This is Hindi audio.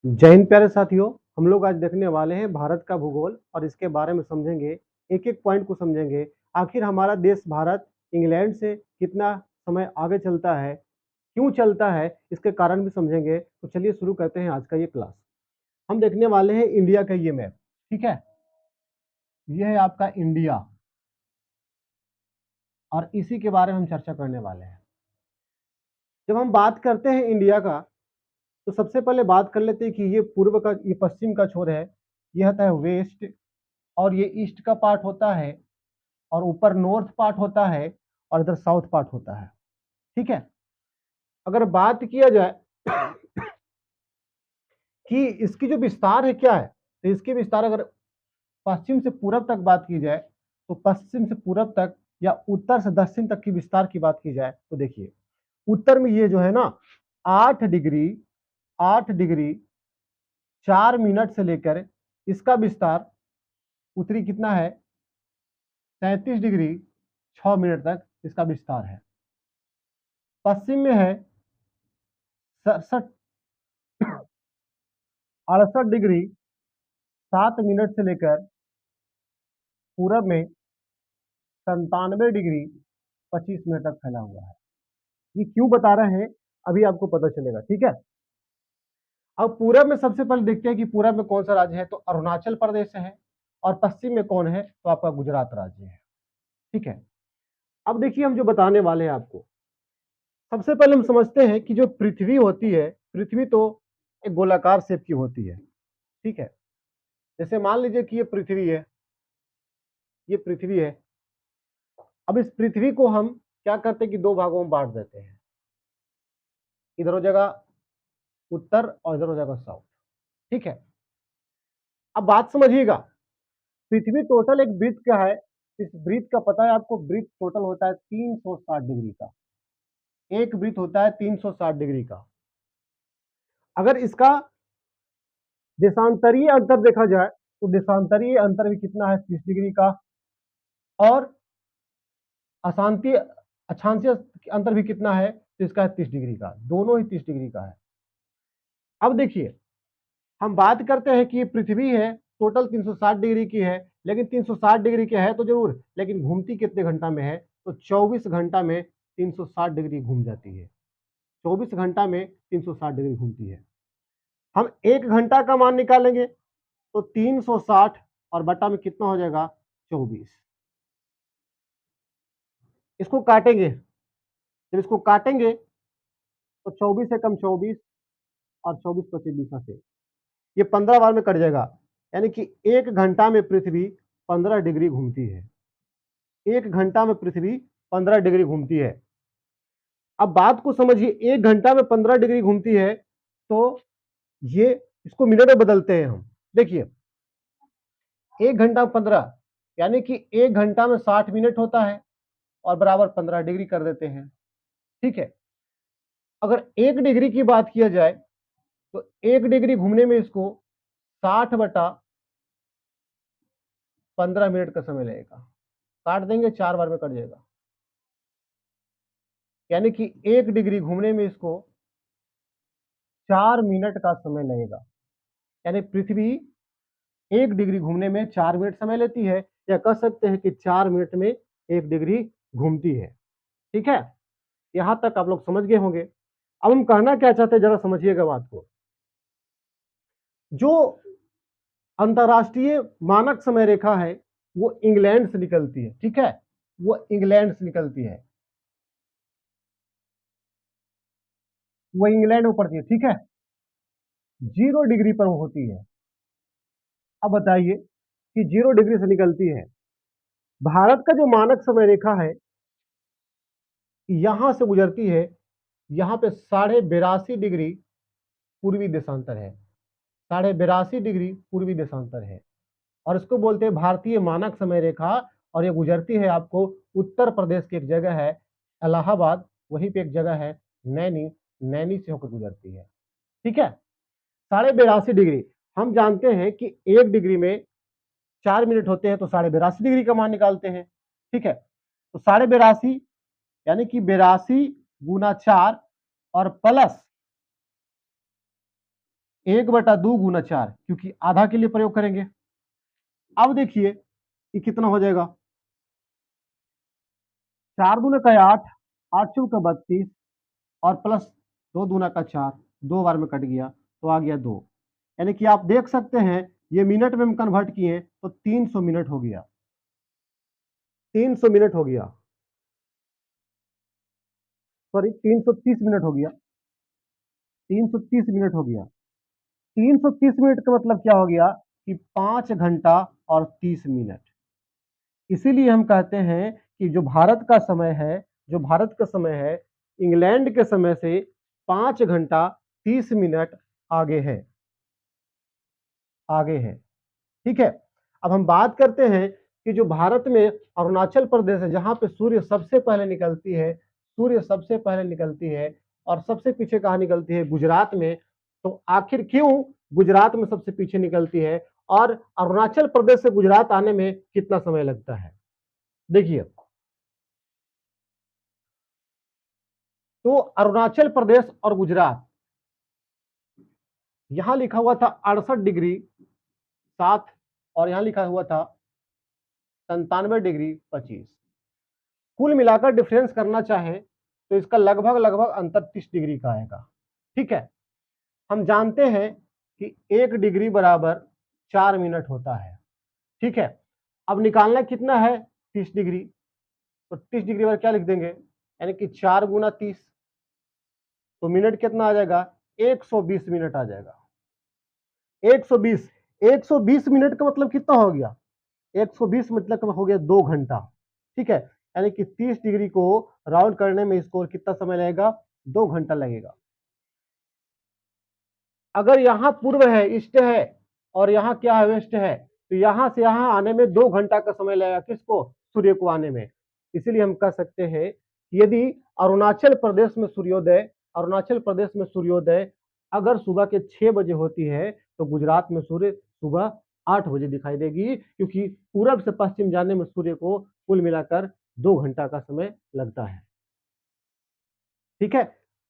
जय हिंद प्यारे साथियों। हम लोग आज देखने वाले हैं भारत का भूगोल और इसके बारे में समझेंगे, एक एक पॉइंट को समझेंगे। आखिर हमारा देश भारत इंग्लैंड से कितना समय आगे चलता है, क्यों चलता है, इसके कारण भी समझेंगे। तो चलिए शुरू करते हैं आज का ये क्लास। हम देखने वाले हैं इंडिया का ये मैप। ठीक है, ये है आपका इंडिया और इसी के बारे में हम चर्चा करने वाले हैं। जब हम बात करते हैं इंडिया का, तो सबसे पहले बात कर लेते हैं कि ये पूर्व का, ये पश्चिम का छोर है, यह होता है वेस्ट, और ये ईस्ट का पार्ट होता है, और ऊपर नॉर्थ पार्ट होता है, और इधर साउथ पार्ट होता है। ठीक है, अगर बात किया जाए कि इसकी जो विस्तार है क्या है, तो इसके विस्तार अगर पश्चिम से पूरब तक बात की जाए, तो पश्चिम से पूरब तक या उत्तर से दक्षिण तक की विस्तार की बात की जाए, तो देखिए उत्तर में ये जो है ना 8 डिग्री 4 मिनट से लेकर इसका विस्तार उत्तरी कितना है 37 डिग्री 6 मिनट तक इसका विस्तार है। पश्चिम में है 68 डिग्री 7 मिनट से लेकर पूरब में 97 डिग्री 25 मिनट तक फैला हुआ है। ये क्यों बता रहे हैं, अभी आपको पता चलेगा। ठीक है, अब पूरब में सबसे पहले देखते हैं कि पूरब में कौन सा राज्य है, तो अरुणाचल प्रदेश है, और पश्चिम में कौन है, तो आपका गुजरात राज्य है। ठीक है, अब देखिए हम जो बताने वाले हैं आपको, सबसे पहले हम समझते हैं कि जो पृथ्वी होती है, पृथ्वी तो एक गोलाकार शेप की होती है। ठीक है, जैसे मान लीजिए कि ये पृथ्वी है, ये पृथ्वी है। अब इस पृथ्वी को हम क्या करते हैं कि दो भागों में बांट देते हैं, इधर हो जाएगा उत्तर और इधर हो जाएगा साउथ। ठीक है, अब बात समझिएगा, पृथ्वी टोटल एक वृत्त का है। इस वृत्त का पता है आपको, वृत्त टोटल होता है 360 डिग्री का। एक वृत्त होता है 360 डिग्री का। अगर इसका देशांतरीय अंतर देखा जाए, तो देशांतरीय अंतर भी कितना है 30 डिग्री का, और अशांतीय अक्षांशीय अंतर भी कितना है, तो इसका है 30 डिग्री का। दोनों ही 30 डिग्री का है। अब देखिए हम बात करते हैं कि पृथ्वी है टोटल 360 डिग्री की है, लेकिन 360 डिग्री की है तो जरूर, लेकिन घूमती कितने घंटा में है, तो 24 घंटा में 360 डिग्री घूम जाती है। 24 घंटा में 360 डिग्री घूमती है। हम 1 घंटा का मान निकालेंगे, तो 360 और बटा में कितना हो जाएगा 24। इसको काटेंगे, जब इसको काटेंगे तो 24 से कम 24, और 24 पचे 20 से ये 15 बार में कट जाएगा। यानी कि 1 घंटा में पृथ्वी 15 डिग्री घूमती है। 1 घंटा में पृथ्वी 15 डिग्री घूमती है। अब बात को समझिए, 1 घंटा में 15 डिग्री घूमती है, तो ये इसको मिनट में बदलते हैं हम। देखिए 1 घंटा 15, यानी कि 1 घंटा में 60 मिनट होता है, और बराबर 15 डिग्री कर देते हैं। ठीक है, अगर 1 डिग्री की बात किया जाए, तो 1 डिग्री घूमने में इसको 60 बटा 15 मिनट का समय लगेगा। काट देंगे, 4 बार में कट जाएगा। यानी कि 1 डिग्री घूमने में इसको 4 मिनट का समय लगेगा। यानी पृथ्वी 1 डिग्री घूमने में 4 मिनट समय लेती है, या कह सकते हैं कि 4 मिनट में 1 डिग्री घूमती है। ठीक है, यहां तक आप लोग समझ गए होंगे। अब हम कहना क्या चाहते हैं, जरा समझिएगा बात को। जो अंतरराष्ट्रीय मानक समय रेखा है, वो इंग्लैंड से निकलती है। ठीक है, वो इंग्लैंड से निकलती है, वो इंग्लैंड में पड़ती है। ठीक है, 0 डिग्री पर होती है। अब बताइए कि 0 डिग्री से निकलती है। भारत का जो मानक समय रेखा है, यहां से गुजरती है, यहां पे 82.5 डिग्री पूर्वी देशांतर है। 82.5 डिग्री पूर्वी देशांतर है, और इसको बोलते हैं भारतीय मानक समय रेखा। और ये गुजरती है आपको उत्तर प्रदेश की एक जगह है इलाहाबाद, वहीं पे एक जगह है नैनी, नैनी से होकर गुजरती है। ठीक है, 82.5 डिग्री। हम जानते हैं कि 1 डिग्री में 4 मिनट होते हैं, तो 82.5 डिग्री का मान निकालते हैं। ठीक है, तो 82.5 यानी कि 82 गुना 4 और प्लस 1/2 गुना 4, क्योंकि आधा के लिए प्रयोग करेंगे। अब देखिए ये कितना हो जाएगा, 4 दूना का 8, 8 चौका 32 और प्लस 2 दूना का 4, 2 बार में कट गया तो आ गया 2। यानी कि आप देख सकते हैं ये मिनट में हम कन्वर्ट किए तो 300 मिनट हो गया, 300 मिनट हो गया, सॉरी 330 मिनट हो गया, 330 मिनट हो गया। 330 मिनट का मतलब क्या हो गया कि 5 घंटा और 30 मिनट। इसीलिए हम कहते हैं कि जो भारत का समय है, जो भारत का समय है, इंग्लैंड के समय से 5 घंटा 30 मिनट आगे है, आगे है। ठीक है, अब हम बात करते हैं कि जो भारत में अरुणाचल प्रदेश है, जहां पे सूर्य सबसे पहले निकलती है, सूर्य सबसे पहले निकलती है और सबसे पीछे कहाँ निकलती है, गुजरात में। तो आखिर क्यों गुजरात में सबसे पीछे निकलती है और अरुणाचल प्रदेश से गुजरात आने में कितना समय लगता है? देखिए, तो अरुणाचल प्रदेश और गुजरात, यहां लिखा हुआ था 68 डिग्री 7 और यहां लिखा हुआ था 97 डिग्री 25। कुल मिलाकर डिफरेंस करना चाहें तो इसका लगभग लगभग अंतर 30 डिग्री का आएगा। ठीक है, हम जानते हैं कि 1 डिग्री बराबर 4 मिनट होता है। ठीक है, अब निकालना कितना है, 30 डिग्री। तो 30 डिग्री पर क्या लिख देंगे, यानी कि 4 गुना 30, तो मिनट कितना आ जाएगा, 120 मिनट आ जाएगा। 120, 120 मिनट का मतलब कितना हो गया, 120 मतलब हो गया 2 घंटा। ठीक है, यानी कि 30 डिग्री को राउंड करने में इसको कितना समय लगेगा, 2 घंटा लगेगा। अगर यहाँ पूर्व है, ईस्ट है और यहाँ क्या है, वेस्ट है, तो यहाँ से यहाँ आने में 2 घंटा का समय लगेगा, किसको, सूर्य को आने में। इसीलिए हम कह सकते हैं यदि अरुणाचल प्रदेश में सूर्योदय, अरुणाचल प्रदेश में सूर्योदय अगर सुबह के 6 बजे होती है तो गुजरात में सूर्य सुबह 8 बजे दिखाई देगी, क्योंकि पूरब से पश्चिम जाने में सूर्य को कुल मिलाकर 2 घंटा का समय लगता है। ठीक है,